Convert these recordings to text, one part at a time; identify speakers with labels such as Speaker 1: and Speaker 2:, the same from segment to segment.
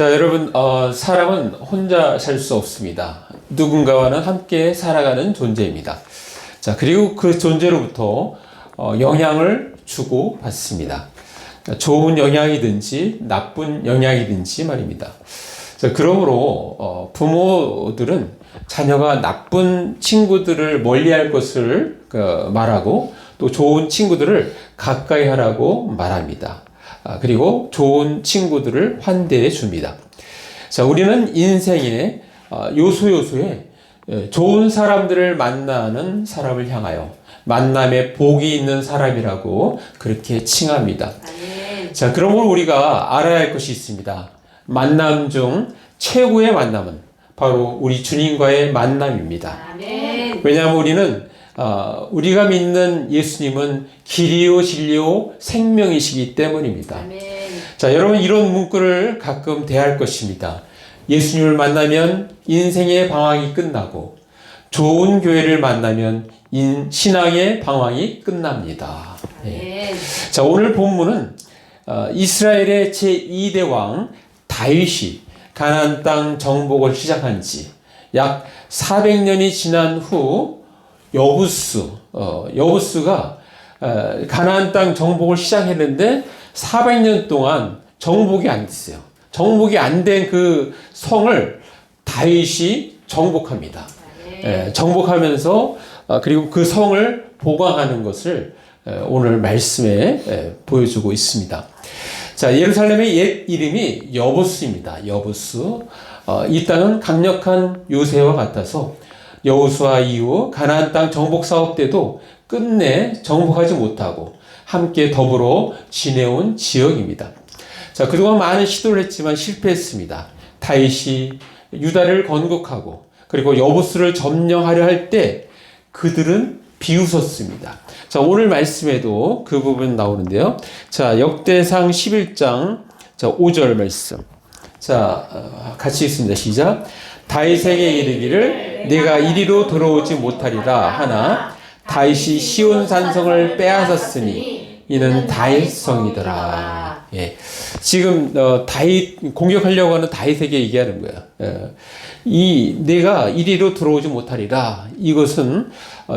Speaker 1: 자, 여러분, 사람은 혼자 살 수 없습니다. 누군가와는 함께 살아가는 존재입니다. 자, 그리고 그 존재로부터 영향을 주고 받습니다. 좋은 영향이든지 나쁜 영향이든지 말입니다. 자, 그러므로 부모들은 자녀가 나쁜 친구들을 멀리할 것을 말하고 또 좋은 친구들을 가까이 하라고 말합니다. 그리고 좋은 친구들을 환대해 줍니다. 자, 우리는 인생의 요소요소에 좋은 사람들을 만나는 사람을 향하여 만남에 복이 있는 사람이라고 그렇게 칭합니다. 자, 그러므로 우리가 알아야 할 것이 있습니다. 만남 중 최고의 만남은 바로 우리 주님과의 만남입니다. 왜냐하면 우리는 우리가 믿는 예수님은 길이요 진리요 생명이시기 때문입니다. 자, 여러분 이런 문구를 가끔 대할 것입니다. 예수님을 만나면 인생의 방황이 끝나고 좋은 교회를 만나면 신앙의 방황이 끝납니다. 네. 자, 오늘 본문은 이스라엘의 제2대 왕 다윗이 가나안 땅 정복을 시작한 지 약 400년이 지난 후 여부스가 가나안 땅 정복을 시작했는데 400년 동안 정복이 안 됐어요. 정복이 안 된 그 성을 다윗이 정복합니다. 정복하면서 그리고 그 성을 보강하는 것을 오늘 말씀에 보여주고 있습니다. 자, 예루살렘의 옛 이름이 여부스입니다. 여부스. 이 땅은 강력한 요새와 같아서 여호수아 이후 가나안 땅 정복 사업 때도 끝내 정복하지 못하고 함께 더불어 지내온 지역입니다. 자, 그동안 많은 시도를 했지만 실패했습니다. 다윗이 유다를 건국하고 그리고 여부스를 점령하려 할 때 그들은 비웃었습니다. 자, 오늘 말씀에도 그 부분 나오는데요. 자, 역대상 11장 5절 말씀. 자, 같이 읽습니다. 시작. 다윗에게 이르기를 내가 이리로 들어오지 못하리라 하나 다윗이 시온 산성을 빼앗았으니 이는 다윗 성이더라. 예. 지금 다윗 공격하려고 하는 다윗에게 얘기하는 거야. 내가 이리로 들어오지 못하리라. 이것은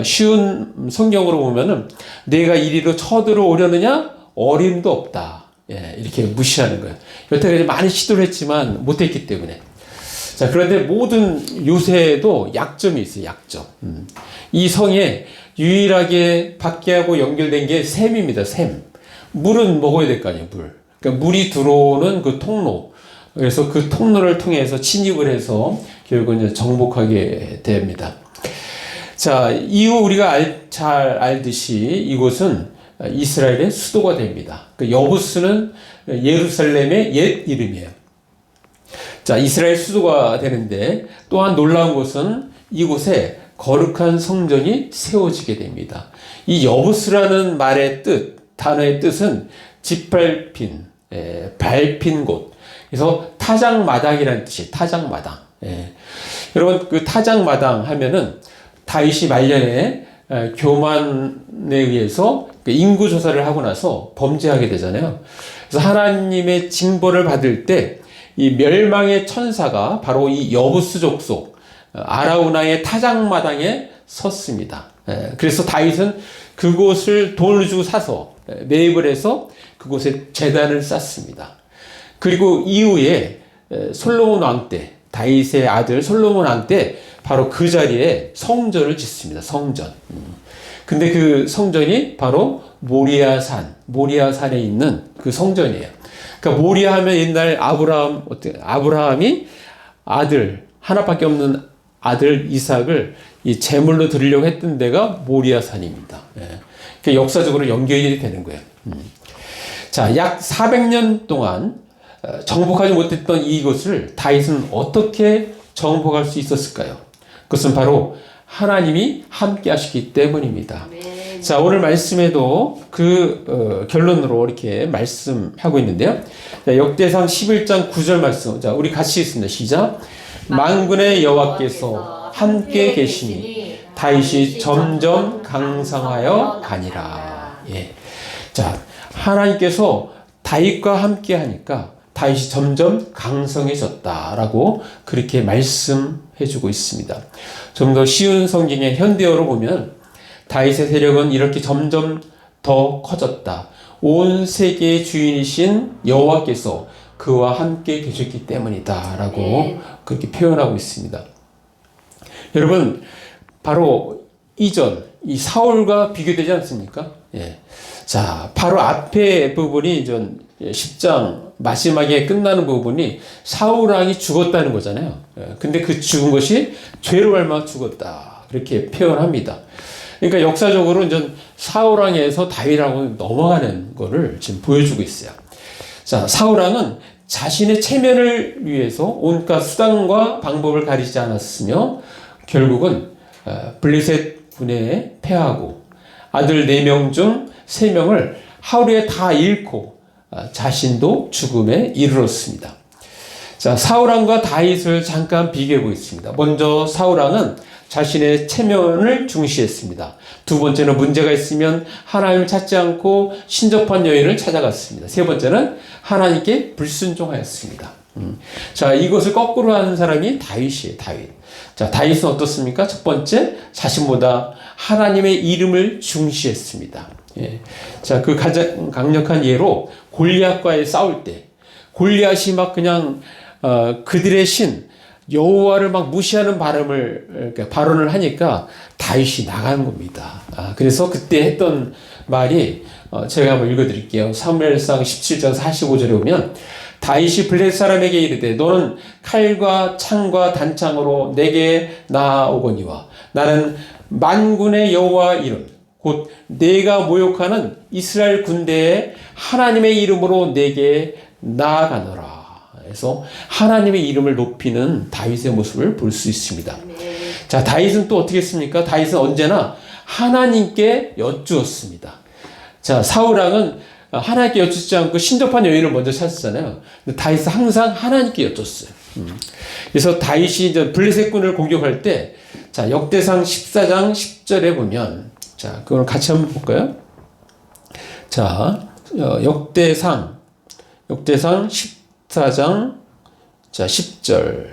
Speaker 1: 쉬운 성경으로 보면은 내가 이리로 쳐들어오려느냐 어림도 없다. 예, 이렇게 무시하는 거예요. 여태까지 많은 시도를 했지만 못했기 때문에. 자, 그런데 모든 요새에도 약점이 있어요. 약점. 이 성에 유일하게 밖에하고 연결된 게 샘입니다. 샘. 물은 먹어야 될 거 아니에요. 물. 그러니까 물이 들어오는 그 통로. 그래서 그 통로를 통해서 침입을 해서 결국 이제 정복하게 됩니다. 자, 이후 우리가 잘 알듯이 이곳은 이스라엘의 수도가 됩니다. 그 여부스는 예루살렘의 옛 이름이에요. 자, 이스라엘 수도가 되는데 또한 놀라운 것은 이곳에 거룩한 성전이 세워지게 됩니다. 이 여부스라는 말의 단어의 뜻은 짓밟힌, 밟힌 곳. 그래서 타작마당이라는 뜻이에요. 타작마당. 여러분, 그 타작마당 하면은 다윗이 말년에 교만에 의해서 인구 조사를 하고 나서 범죄하게 되잖아요. 그래서 하나님의 징벌을 받을 때 이 멸망의 천사가 바로 이 여부스 족속 아라우나의 타작마당에 섰습니다. 그래서 다윗은 그곳을 돈을 주고 사서 매입을 해서 그곳에 제단을 쌓습니다. 그리고 이후에 솔로몬 왕 때, 다윗의 아들 솔로몬 왕 때 바로 그 자리에 성전을 짓습니다. 성전. 근데 그 성전이 바로 모리아산에 있는 그 성전이에요. 그러니까 모리아 하면 옛날 아브라함이 아들, 하나밖에 없는 아들 이삭을 이 제물로 드리려고 했던 데가 모리아산입니다. 그러니까 역사적으로 연결이 되는 거예요. 자, 약 400년 동안 정복하지 못했던 이곳을 다윗은 어떻게 정복할 수 있었을까요? 그것은 바로 하나님이 함께 하시기 때문입니다. 자, 오늘 말씀에도 그 결론으로 이렇게 말씀하고 있는데요. 자, 역대상 11장 9절 말씀. 자, 우리 같이 읽습니다. 시작. 만군의 여호와께서 함께 계시니 다윗이 점점 강성하여 가니라. 예. 자, 하나님께서 다윗과 함께 하니까 다윗이 점점 강성해졌다라고 그렇게 말씀해주고 있습니다. 좀 더 쉬운 성경의 현대어로 보면 다윗의 세력은 이렇게 점점 더 커졌다. 온 세계의 주인이신 여호와께서 그와 함께 계셨기 때문이다라고 그렇게 표현하고 있습니다. 여러분, 바로 이전 이 사울과 비교되지 않습니까? 예. 자, 바로 앞에 부분이 전 10장 마지막에 끝나는 부분이 사울 왕이 죽었다는 거잖아요. 예. 근데 그 죽은 것이 죄로 닮아 죽었다. 그렇게 표현합니다. 그러니까 역사적으로 이제 사울 왕에서 다윗하고 넘어가는 거를 지금 보여주고 있어요. 자, 사울 왕은 자신의 체면을 위해서 온갖 수단과 방법을 가리지 않았으며 결국은 블레셋 군에 패하고 아들 4명 중 3명을 하루에 다 잃고 자신도 죽음에 이르렀습니다. 자, 사울왕과 다윗을 잠깐 비교해 보겠습니다. 먼저 사울왕은 자신의 체면을 중시했습니다. 두 번째는 문제가 있으면 하나님을 찾지 않고 신접한 여인을 찾아갔습니다. 세 번째는 하나님께 불순종하였습니다. 자, 이것을 거꾸로 하는 사람이 다윗이에요. 다윗. 자, 다윗은 어떻습니까? 첫 번째, 자신보다 하나님의 이름을 중시했습니다. 예. 자, 그 가장 강력한 예로 골리앗과의 싸울 때 골리앗이 막 그냥 그들의 신 여호와를 막 무시하는 발언을 하니까 다윗이 나가는 겁니다. 그래서 그때 했던 말이 제가 한번 읽어드릴게요. 사무엘상 17장 45절에 보면 다윗이 블레셋 사람에게 이르되 너는 칼과 창과 단창으로 내게 나아오거니와 나는 만군의 여호와 이름 곧 내가 모욕하는 이스라엘 군대의 하나님의 이름으로 내게 나아가노라. 그래서 하나님의 이름을 높이는 다윗의 모습을 볼 수 있습니다. 자, 다윗은 또 어떻게 했습니까? 다윗은 언제나 하나님께 여쭈었습니다. 자, 사울왕은 하나님께 여쭙지 않고 신접한 여인을 먼저 찾았잖아요. 근데 다윗은 항상 하나님께 여쭙어요. 그래서 다윗이 이제 블레셋군을 공격할 때, 자, 역대상 14장 10절에 보면, 자, 그걸 같이 한번 볼까요? 자, 역대상 14장, 자, 10절.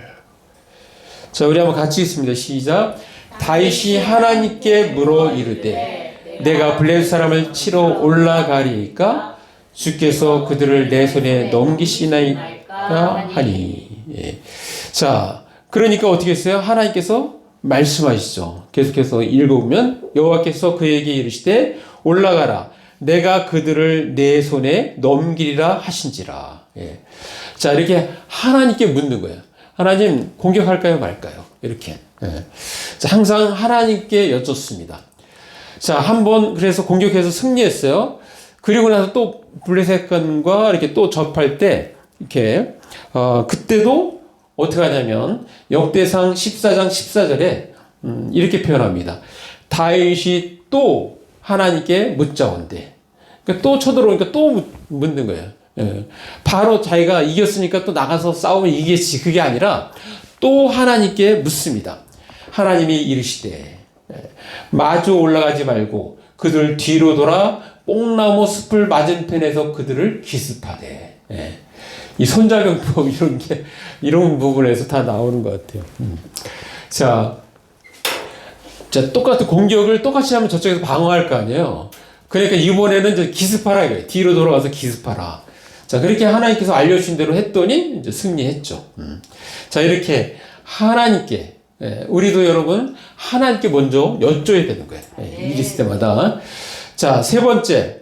Speaker 1: 자, 우리 한번 같이 읽습니다. 시작. 다윗이 하나님께 물어 이르되, 내가 블레셋 사람을 치러 올라가리이까 주께서 그들을 내 손에 넘기시나이까 하니. 예. 자, 그러니까 어떻게 했어요? 하나님께서 말씀하시죠. 계속해서 읽어보면 여호와께서 그에게 이르시되 올라가라. 내가 그들을 내 손에 넘기리라 하신지라. 예. 자, 이렇게 하나님께 묻는 거예요. 하나님 공격할까요 말까요? 이렇게. 예. 자, 항상 하나님께 여쭙습니다. 자, 한번 그래서 공격해서 승리했어요. 그리고 나서 또 블레셋군과 이렇게 또 접할 때 이렇게 그때도 어떻게 하냐면 역대상 14장 14절에 이렇게 표현합니다. 다윗이 또 하나님께 묻자온대. 그러니까 또 쳐들어오니까 또 묻는 거예요. 예. 바로 자기가 이겼으니까 또 나가서 싸우면 이기겠지. 그게 아니라 또 하나님께 묻습니다. 하나님이 이르시되 마주 올라가지 말고 그들 뒤로 돌아 뽕나무 숲을 맞은편에서 그들을 기습하되. 예. 이 손자병법 이런 부분에서 다 나오는 것 같아요. 자, 똑같은 공격을 똑같이 하면 저쪽에서 방어할 거 아니에요. 그러니까 이번에는 이제 기습하라 이거예요. 뒤로 돌아가서 기습하라. 자, 그렇게 하나님께서 알려주신 대로 했더니 이제 승리했죠. 자, 이렇게 하나님께, 우리도 여러분 하나님께 먼저 여쭤야 되는 거예요. 일 있을 때마다. 자, 세 번째,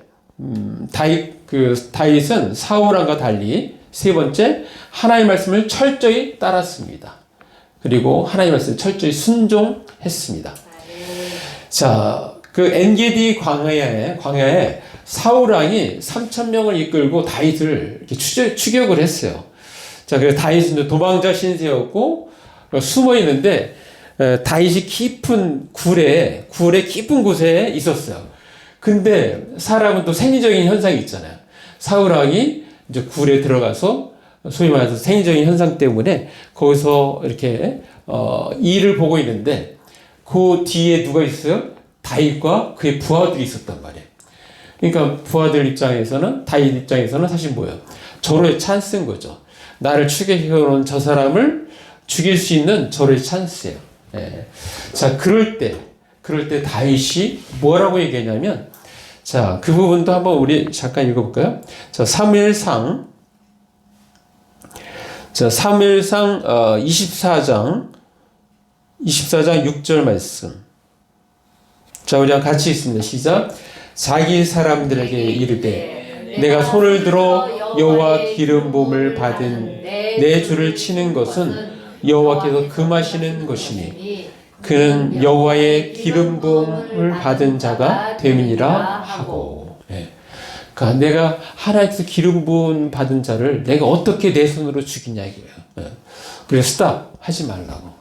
Speaker 1: 다윗은 사울왕과 달리 세 번째, 하나님의 말씀을 철저히 따랐습니다. 그리고 하나님의 말씀을 철저히 순종했습니다. 자, 그 엔게디 광야에 사울왕이 3,000명을 이끌고 다윗을 이렇게 추격을 했어요. 자, 그래서 다윗은 도망자 신세였고 숨어 있는데 다윗이 깊은 굴에 깊은 곳에 있었어요. 근데 사람은 또 생리적인 현상이 있잖아요. 사울왕이 이제 굴에 들어가서 소위 말해서 생리적인 현상 때문에 거기서 이렇게 일을 보고 있는데 그 뒤에 누가 있어요? 다윗과 그의 부하들이 있었단 말이에요. 그러니까 부하들 입장에서는 다윗 입장에서는 사실 뭐예요? 절호의 찬스인 거죠. 나를 추격해오는 저 사람을 죽일 수 있는 절호의 찬스예요. 예. 자, 그럴 때 다윗이 뭐라고 얘기하냐면, 자, 그 부분도 한번 우리 잠깐 읽어볼까요? 자, 사무엘상 24장 6절 말씀. 자, 우리랑 같이 있습니다. 시작. 자기 사람들에게 이르되 내가 손을 들어 여호와 기름 부음을 받은 내 주를 치는 것은 여호와께서 금하시는 것이니 그는 여호와의 기름 부음을 받은 자가 됨이니라 하고. 예. 그러니까 내가 하나님께서 기름 부음 받은 자를 내가 어떻게 내 손으로 죽이냐 이거예요. 예. 그래서 스탑 하지 말라고.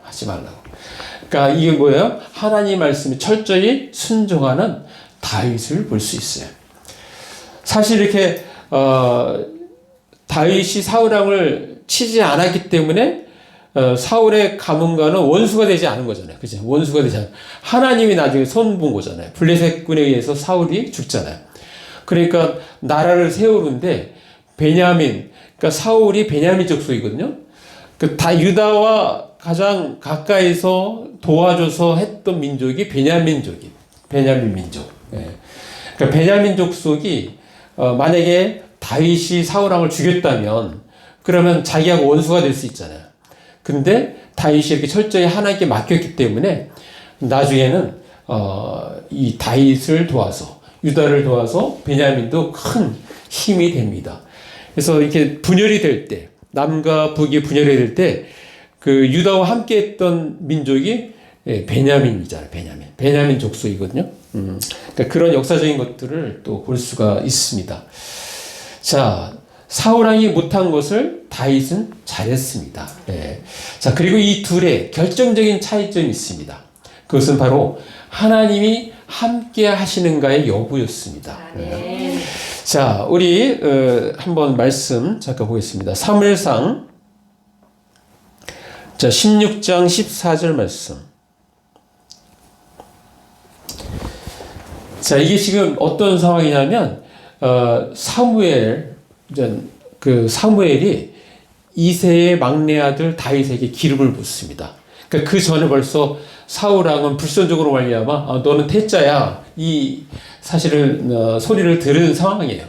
Speaker 1: 그러니까 이게 뭐예요? 하나님 말씀에 철저히 순종하는 다윗을 볼 수 있어요. 사실 이렇게 다윗이 사울왕을 치지 않았기 때문에 사울의 가문과는 원수가 되지 않은 거잖아요. 그죠? 원수가 되지 않은. 하나님이 나중에 손본 거잖아요. 블레셋군에 의해서 사울이 죽잖아요. 그러니까 나라를 세우는데 그러니까 사울이 베냐민 족속이거든요. 다 유다와 가장 가까이서 도와줘서 했던 민족이 베냐민 민족. 예. 그러니까 베냐민 족속이 만약에 다윗이 사울왕을 죽였다면 그러면 자기하고 원수가 될 수 있잖아요. 근데 다윗이 이렇게 철저히 하나님께 맡겼기 때문에 나중에는 이 다윗을 도와서 유다를 도와서 베냐민도 큰 힘이 됩니다. 그래서 이렇게 분열이 될 때, 남과 북이 분열이 될 때 그 유다와 함께했던 민족이 베냐민이잖아요. 베냐민 족속이거든요. 그러니까 그런 역사적인 것들을 또 볼 수가 있습니다. 자, 사울왕이 못한 것을 다윗은 잘했습니다. 네. 자, 그리고 이 둘의 결정적인 차이점이 있습니다. 그것은 바로 하나님이 함께 하시는가의 여부였습니다. 네. 자, 우리 한번 말씀 잠깐 보겠습니다. 사무엘상 16장 14절 말씀. 자, 이게 지금 어떤 상황이냐면 사무엘이 이새의 막내 아들 다윗에게 기름을 붓습니다. 그러니까 그 전에 벌써 사울왕은 불선적으로 말미암아 너는 태자야 이 사실을 소리를 들은 상황이에요.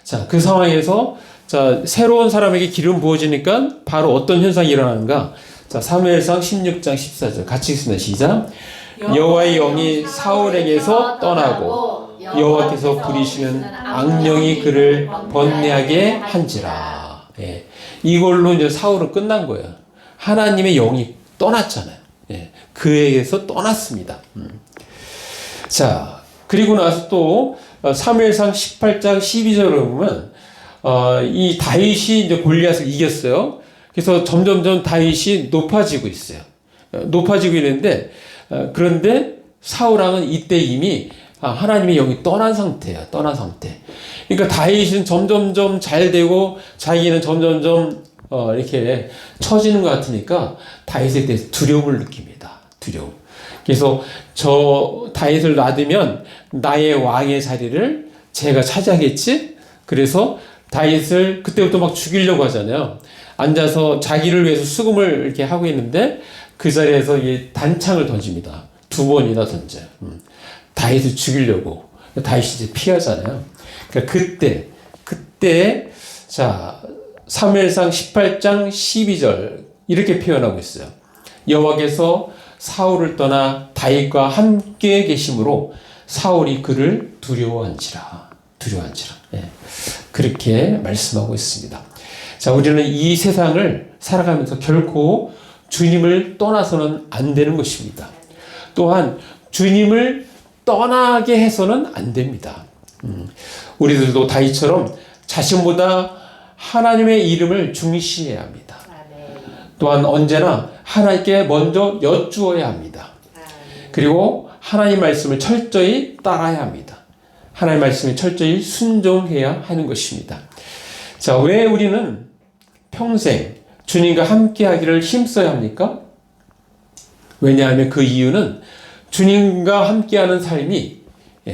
Speaker 1: 자, 그 상황에서 자, 새로운 사람에게 기름 부어지니까 바로 어떤 현상이 일어나는가? 자, 사무엘상 16장 14절 같이 읽습니다. 시작. 여호와의 영이 사울에게서 떠나고 여호와께서 부리시는 악령이 그를 번뇌하게 한지라. 예. 이걸로 이제 사울은 끝난 거예요. 하나님의 영이 떠났잖아요. 예. 그에게서 떠났습니다. 자, 그리고 나서 또 사무엘상 18장 12절을 보면 이 다윗이 이제 골리앗을 이겼어요. 그래서 점점점 다윗이 높아지고 있어요. 높아지고 있는데 그런데 사울왕은 이때 이미 하나님의 영이 떠난 상태예요. 떠난 상태. 그러니까 다윗은 점점점 잘 되고 자기는 점점점 이렇게 처지는 것 같으니까 다윗에 대해서 두려움을 느낍니다. 두려움. 그래서 저 다윗을 놔두면 나의 왕의 자리를 제가 차지하겠지? 그래서 다윗을 그때부터 막 죽이려고 하잖아요. 앉아서 자기를 위해서 수금을 이렇게 하고 있는데 그 자리에서 이 단창을 던집니다. 2번이나 던져요. 다윗을 죽이려고. 다윗이 이제 피하잖아요. 그러니까 그때 자, 사무엘상 18장 12절 이렇게 표현하고 있어요. 여호와께서 사울을 떠나 다윗과 함께 계심으로 사울이 그를 두려워한지라. 예. 그렇게 말씀하고 있습니다. 자, 우리는 이 세상을 살아가면서 결코 주님을 떠나서는 안 되는 것입니다. 또한 주님을 떠나게 해서는 안 됩니다. 우리들도 다윗처럼 자신보다 하나님의 이름을 중시해야 합니다. 또한 언제나 하나님께 먼저 여쭈어야 합니다. 그리고 하나님 말씀을 철저히 따라야 합니다. 하나님 말씀에 철저히 순종해야 하는 것입니다. 자, 왜 우리는 평생 주님과 함께 하기를 힘써야 합니까? 왜냐하면 그 이유는 주님과 함께하는 삶이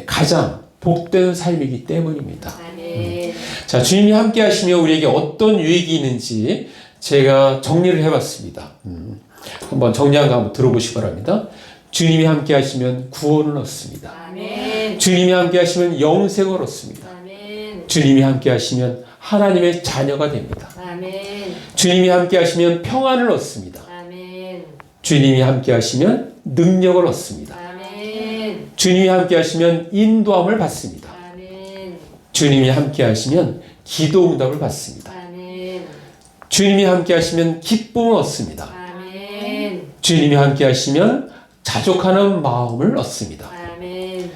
Speaker 1: 가장 복된 삶이기 때문입니다. 자, 주님이 함께 하시며 우리에게 어떤 유익이 있는지 제가 정리를 해봤습니다. 한번 정리한 거 한번 들어보시기 바랍니다. 주님이 함께 하시면 구원을 얻습니다.
Speaker 2: 아멘.
Speaker 1: 주님이 함께 하시면 영생을 얻습니다.
Speaker 2: 아멘.
Speaker 1: 주님이 함께 하시면 하나님의 자녀가 됩니다.
Speaker 2: 아멘.
Speaker 1: 주님이 함께 하시면 평안을 얻습니다.
Speaker 2: 아멘.
Speaker 1: 주님이 함께 하시면 능력을 얻습니다.
Speaker 2: 아멘.
Speaker 1: 주님이 함께 하시면 인도함을 받습니다.
Speaker 2: 아멘.
Speaker 1: 주님이 함께 하시면 기도 응답을 받습니다.
Speaker 2: 아멘.
Speaker 1: 주님이 함께 하시면 기쁨을 얻습니다.
Speaker 2: 아멘.
Speaker 1: 주님이 함께 하시면 자족하는 마음을 얻습니다.
Speaker 2: 아멘.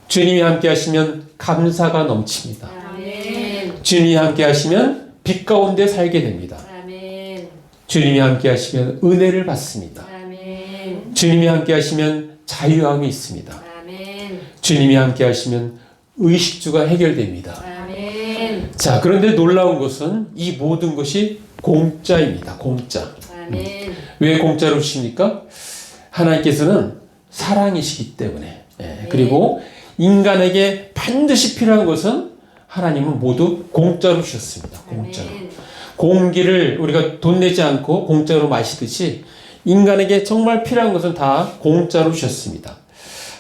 Speaker 1: 주님이 함께 하시면 감사가 넘칩니다.
Speaker 2: 아멘.
Speaker 1: 주님이 함께 하시면 빛 가운데 살게 됩니다.
Speaker 2: 아멘.
Speaker 1: 주님이 함께 하시면 은혜를 받습니다.
Speaker 2: 아멘.
Speaker 1: 주님이 함께 하시면 자유함이 있습니다.
Speaker 2: 아멘.
Speaker 1: 주님이 함께 하시면 의식주가 해결됩니다.
Speaker 2: 아멘.
Speaker 1: 자, 그런데 놀라운 것은 이 모든 것이 공짜입니다. 공짜.
Speaker 2: 아멘.
Speaker 1: 왜 공짜로 주십니까? 하나님께서는 사랑이시기 때문에. 그리고 인간에게 반드시 필요한 것은 하나님은 모두 공짜로 주셨습니다. 공짜로.
Speaker 2: 아멘.
Speaker 1: 공기를 우리가 돈 내지 않고 공짜로 마시듯이 인간에게 정말 필요한 것은 다 공짜로 주셨습니다.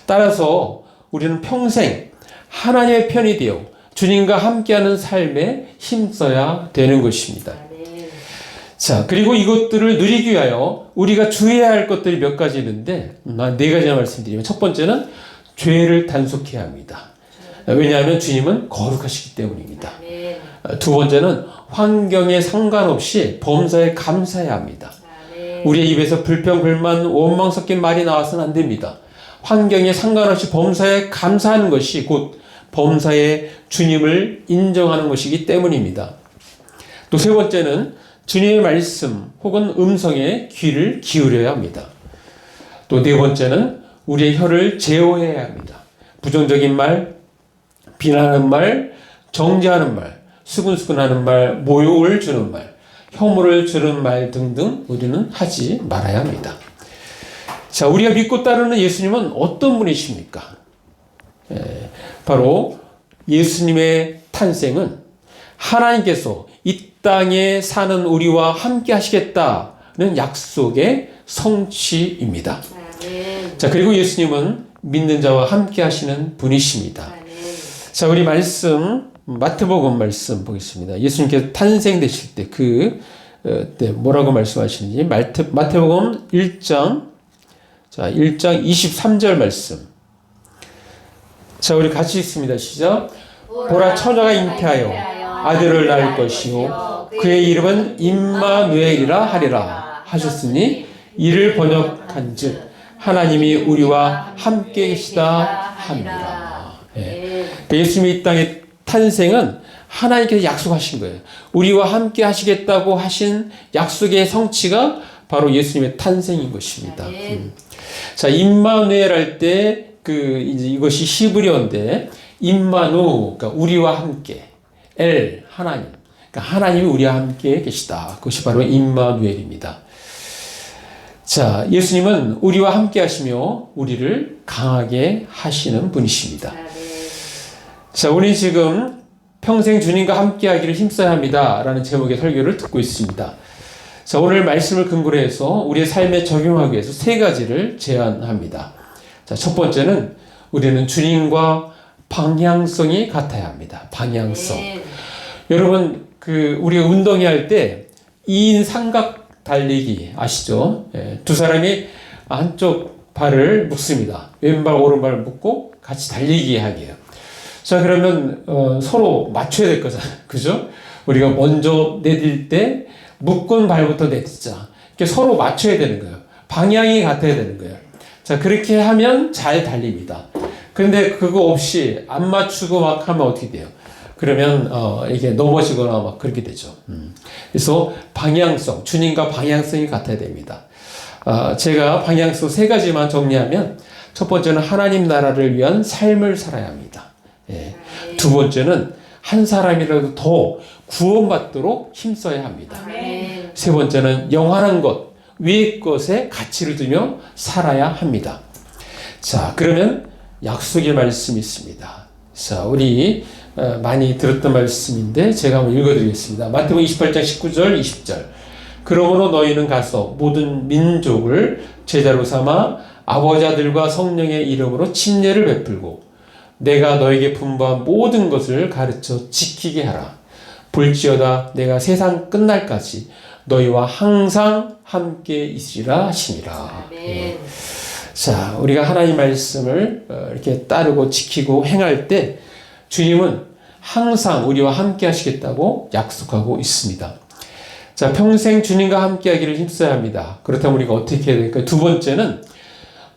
Speaker 1: 따라서 우리는 평생 하나님의 편이 되어 주님과 함께하는 삶에 힘써야 되는 것입니다.
Speaker 2: 아멘.
Speaker 1: 자, 그리고 이것들을 누리기 위하여 우리가 주의해야 할 것들이 몇 가지 있는데, 네 가지나 말씀드리면, 첫 번째는 죄를 단속해야 합니다. 왜냐하면 주님은 거룩하시기 때문입니다.
Speaker 2: 아멘.
Speaker 1: 두 번째는 환경에 상관없이 범사에 감사해야 합니다.
Speaker 2: 아멘.
Speaker 1: 우리의 입에서 불평, 불만, 원망 섞인 말이 나와서는 안 됩니다. 환경에 상관없이 범사에 감사하는 것이 곧 범사에 주님을 인정하는 것이기 때문입니다. 또 세 번째는 주님의 말씀 혹은 음성에 귀를 기울여야 합니다. 또 네 번째는 우리의 혀를 제어해야 합니다. 부정적인 말, 비난하는 말, 정죄하는 말, 수근수근하는 말, 모욕을 주는 말, 혐오를 주는 말 등등 우리는 하지 말아야 합니다. 자, 우리가 믿고 따르는 예수님은 어떤 분이십니까? 바로 예수님의 탄생은 하나님께서 이 땅에 사는 우리와 함께 하시겠다는 약속의 성취입니다.
Speaker 2: 아멘.
Speaker 1: 자, 그리고 예수님은 믿는 자와 함께 하시는 분이십니다.
Speaker 2: 아멘.
Speaker 1: 자, 우리 말씀, 마태복음 말씀 보겠습니다. 예수님께서 탄생되실 때 때 뭐라고 말씀하시는지, 마태복음 1장, 자, 1장 23절 말씀. 자, 우리 같이 읽습니다. 시작. 보라, 처녀가 잉태하여 아들을 낳을 것이요 그의 이름은 임마누엘이라 하리라 하셨으니 이를 번역한즉 하나님이 우리와 함께 계시다 함이라. 예수님의 이 땅의 탄생은 하나님께서 약속하신 거예요. 우리와 함께 하시겠다고 하신 약속의 성취가 바로 예수님의 탄생인 것입니다. 자, 임마누엘 할 때 이제 이것이 히브리어인데 임마누, 그러니까 우리와 함께, 엘, 하나님, 그러니까 하나님이 우리와 함께 계시다. 그것이 바로 임마누엘입니다. 자, 예수님은 우리와 함께 하시며 우리를 강하게 하시는 분이십니다.
Speaker 2: 아멘.
Speaker 1: 자, 우리 지금 평생 주님과 함께 하기를 힘써야 합니다. 라는 제목의 설교를 듣고 있습니다. 자, 오늘 말씀을 근거로 해서 우리의 삶에 적용하기 위해서 세 가지를 제안합니다. 자, 첫 번째는 우리는 주님과 방향성이 같아야 합니다. 방향성.
Speaker 2: 아멘.
Speaker 1: 여러분, 우리가 운동회 할 때 2인 삼각 달리기 아시죠? 두 사람이 한쪽 발을 묶습니다. 왼발, 오른발을 묶고 같이 달리기 하기예요. 자, 그러면 서로 맞춰야 될 거잖아요. 그죠? 우리가 먼저 내딜 때 묶은 발부터 내딛자. 이렇게 서로 맞춰야 되는 거예요. 방향이 같아야 되는 거예요. 자, 그렇게 하면 잘 달립니다. 근데 그거 없이 안 맞추고 막 하면 어떻게 돼요? 그러면 이게 넘어지거나 막 그렇게 되죠. 그래서 방향성, 주님과 방향성이 같아야 됩니다. 제가 방향성 세 가지만 정리하면 첫 번째는 하나님 나라를 위한 삶을 살아야 합니다. 두 번째는 한 사람이라도 더 구원받도록 힘써야 합니다.
Speaker 2: 아멘.
Speaker 1: 세 번째는 영원한 것, 위의 것에 가치를 두며 살아야 합니다. 자, 그러면 약속의 말씀이 있습니다. 자, 우리 많이 들었던 말씀인데 제가 한번 읽어드리겠습니다. 마태복음 28장 19절 20절. 그러므로 너희는 가서 모든 민족을 제자로 삼아 아버지 아들과 성령의 이름으로 침례를 베풀고 내가 너에게 분부한 모든 것을 가르쳐 지키게 하라. 볼지어다 내가 세상 끝날까지 너희와 항상 함께 있으리라 하시니라.
Speaker 2: 아멘.
Speaker 1: 자, 우리가 하나님 말씀을 이렇게 따르고 지키고 행할 때 주님은 항상 우리와 함께 하시겠다고 약속하고 있습니다. 자, 평생 주님과 함께 하기를 힘써야 합니다. 그렇다면 우리가 어떻게 해야 될까요? 두 번째는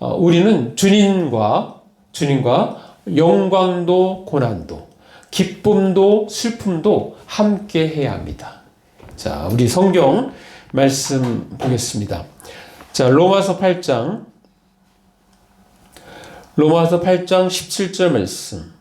Speaker 1: 우리는 주님과 영광도 고난도 기쁨도 슬픔도 함께 해야 합니다. 자, 우리 성경 말씀 보겠습니다. 자, 로마서 8장 17절 말씀.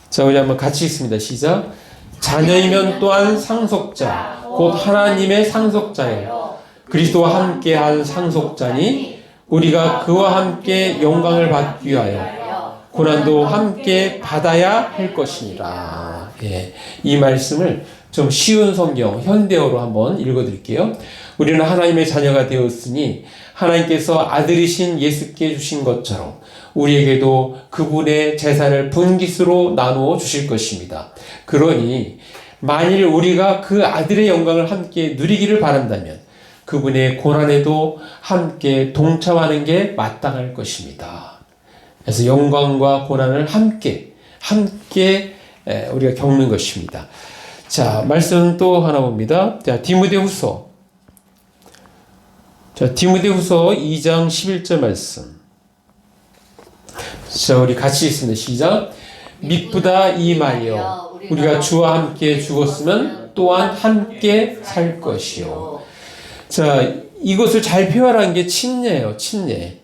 Speaker 1: 자, 우리 한번 같이 읽습니다. 시작. 자녀이면 또한 상속자, 곧 하나님의 상속자예요. 그리스도와 함께한 상속자니 우리가 그와 함께 영광을 받기 위하여 고난도 함께 받아야 할 것이니라. 예, 이 말씀을 좀 쉬운 성경 현대어로 한번 읽어드릴게요. 우리는 하나님의 자녀가 되었으니 하나님께서 아들이신 예수께 주신 것처럼 우리에게도 그분의 재산을 분깃으로 나누어 주실 것입니다. 그러니 만일 우리가 그 아들의 영광을 함께 누리기를 바란다면 그분의 고난에도 함께 동참하는 게 마땅할 것입니다. 그래서 영광과 고난을 함께 우리가 겪는 것입니다. 자, 말씀 또 하나 봅니다. 자, 디모데후서 2장 11절 말씀. 자, 우리 같이 읽습니다. 시작. 미쁘다 이 말이여 우리가 주와 함께 죽었으면 또한 함께 살 것이요. 자, 이것을 잘 표현한 게 침례예요. 침례.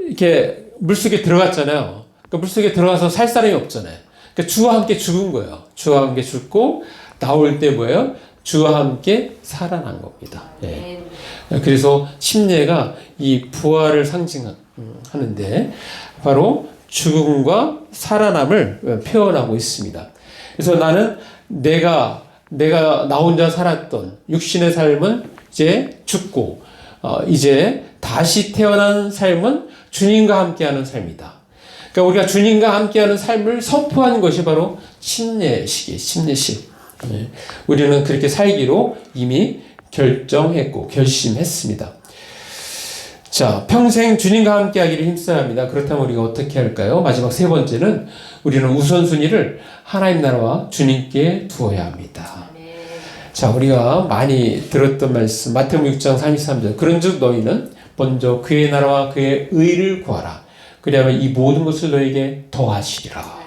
Speaker 1: 이렇게 물속에 들어갔잖아요. 그러니까 물속에 들어가서 살 사람이 없잖아요. 그러니까 주와 함께 죽은 거예요. 주와 함께 죽고 나올 때 뭐예요? 주와 함께 살아난 겁니다. 예. 그래서 침례가 이 부활을 상징하는데 바로 죽음과 살아남을 표현하고 있습니다. 그래서 나는 내가 나 혼자 살았던 육신의 삶은 이제 죽고 이제 다시 태어난 삶은 주님과 함께하는 삶이다. 그러니까 우리가 주님과 함께하는 삶을 선포하는 것이 바로 침례식이에요. 침례식. 네. 우리는 그렇게 살기로 이미 결정했고 결심했습니다. 자, 평생 주님과 함께 하기를 힘써야 합니다. 그렇다면 우리가 어떻게 할까요? 마지막 세 번째는 우리는 우선순위를 하나님 나라와 주님께 두어야 합니다. 자, 우리가 많이 들었던 말씀 마태복음 6장 33절. 그런즉 너희는 먼저 그의 나라와 그의 의를 구하라. 그리하면 이 모든 것을 너에게 더하시리라.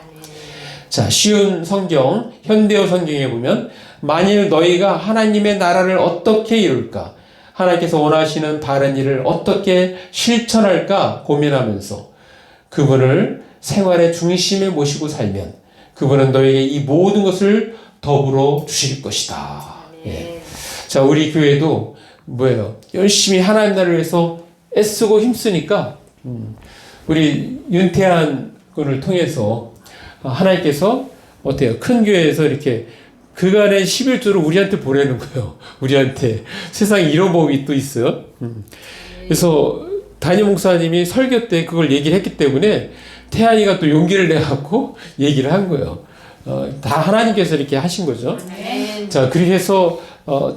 Speaker 1: 자, 쉬운 성경, 현대어 성경에 보면 만일 너희가 하나님의 나라를 어떻게 이룰까? 하나님께서 원하시는 바른 일을 어떻게 실천할까 고민하면서 그분을 생활의 중심에 모시고 살면 그분은 너에게 이 모든 것을 더불어 주실 것이다. 예. 자, 우리 교회도 뭐예요? 열심히 하나님 나라를 위해서 애쓰고 힘쓰니까 우리 윤태한 군을 통해서 하나님께서 어때요? 큰 교회에서 이렇게 그간의 11조를 우리한테 보내는 거예요. 우리한테. 세상에 이런 법이 또 있어요. 그래서 담임 목사님이 설교 때 그걸 얘기를 했기 때문에 태안이가 또 용기를 내갖고 얘기를 한 거예요. 다 하나님께서 이렇게 하신 거죠. 자, 그렇게 해서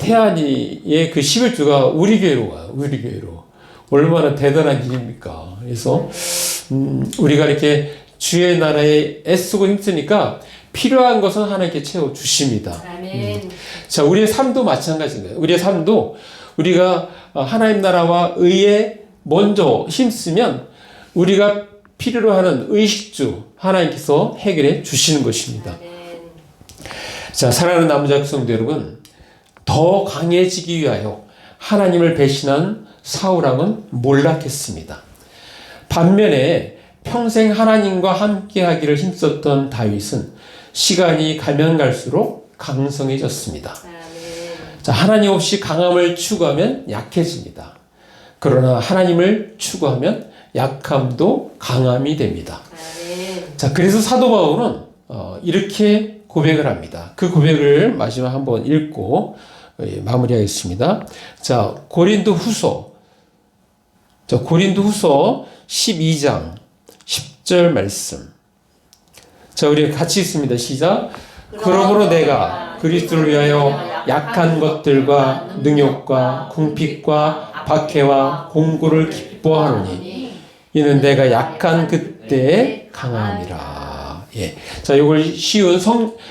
Speaker 1: 태안이의 그 11조가 우리 교회로 와요. 우리 교회로. 얼마나 대단한 일입니까? 그래서 우리가 이렇게 주의 나라에 애쓰고 힘쓰니까 필요한 것은 하나님께 채워주십니다. 자, 우리의 삶도 마찬가지인 거예요. 우리의 삶도 우리가 하나님 나라와 의에 먼저 힘쓰면 우리가 필요로 하는 의식주 하나님께서 해결해 주시는 것입니다. 자, 사랑하는 남자 백성들 여러분, 더 강해지기 위하여 하나님을 배신한 사울왕은 몰락했습니다. 반면에 평생 하나님과 함께 하기를 힘썼던 다윗은 시간이 가면 갈수록 강성해졌습니다. 자, 하나님 없이 강함을 추구하면 약해집니다. 그러나 하나님을 추구하면 약함도 강함이 됩니다. 자, 그래서 사도 바울은 이렇게 고백을 합니다. 그 고백을 마지막 한번 읽고 마무리하겠습니다. 자, 고린도후서 12장 10절 말씀. 자, 우리 같이 읽습니다. 시작. 그러므로 내가 그리스도를 위하여 약한 것들과 능욕과 궁핍과 박해와 공고를 기뻐하노니 이는 내가 약한 그때에 강함이라. 예. 자, 이걸 쉬운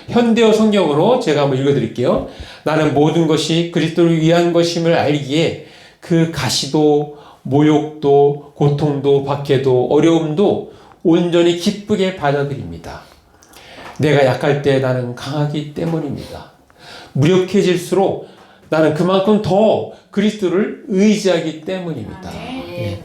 Speaker 1: 현대어 성경으로 제가 한번 읽어드릴게요. 나는 모든 것이 그리스도를 위한 것임을 알기에 그 가시도 모욕도 고통도 박해도 어려움도 온전히 기쁘게 받아들입니다. 내가 약할 때 나는 강하기 때문입니다. 무력해질수록 나는 그만큼 더 그리스도를 의지하기 때문입니다. 예.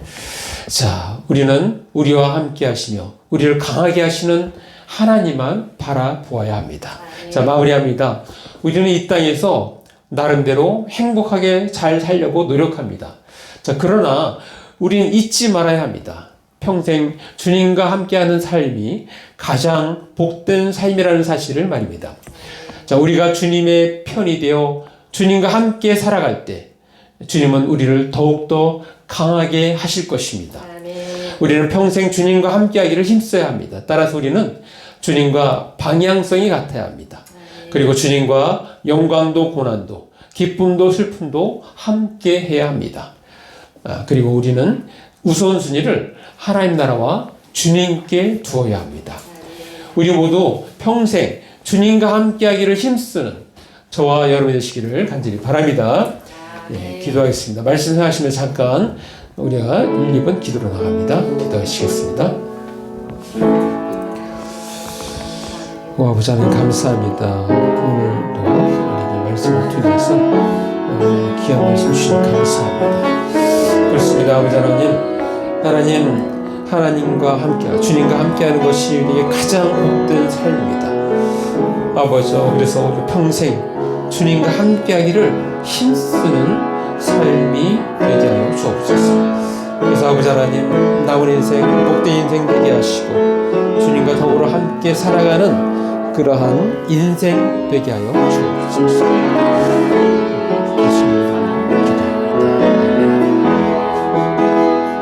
Speaker 1: 자, 우리는 우리와 함께 하시며 우리를 강하게 하시는 하나님만 바라보아야 합니다. 자, 마무리합니다. 우리는 이 땅에서 나름대로 행복하게 잘 살려고 노력합니다. 자, 그러나 우리는 잊지 말아야 합니다. 평생 주님과 함께하는 삶이 가장 복된 삶이라는 사실을 말입니다. 자, 우리가 주님의 편이 되어 주님과 함께 살아갈 때 주님은 우리를 더욱더 강하게 하실 것입니다. 우리는 평생 주님과 함께하기를 힘써야 합니다. 따라서 우리는 주님과 방향성이 같아야 합니다. 그리고 주님과 영광도 고난도 기쁨도 슬픔도 함께 해야 합니다. 그리고 우리는 우선순위를 하나님 나라와 주님께 두어야 합니다. 우리 모두 평생 주님과 함께하기를 힘쓰는 저와 여러분이 되시기를 간절히 바랍니다. 예, 기도하겠습니다. 말씀하시면 잠깐 우리가 1, 2분 기도로 나갑니다. 기도하시겠습니다. 아버지 하나님 감사합니다. 오늘도 우리에게 말씀을 통해서 귀한 말씀 주시니 감사합니다. 그렇습니다. 아버지 하나님 하나님과 함께 주님과 함께하는 것이 우리에게 가장 복된 삶입니다. 아버지, 그래서 우리 평생 주님과 함께하기를 힘쓰는 삶이 되게 하여 주옵소서. 그래서 아버지 하나님 남은 인생 복된 인생 되게 하시고 주님과 더불어 함께 살아가는 그러한 인생 되게 하여 주옵소서.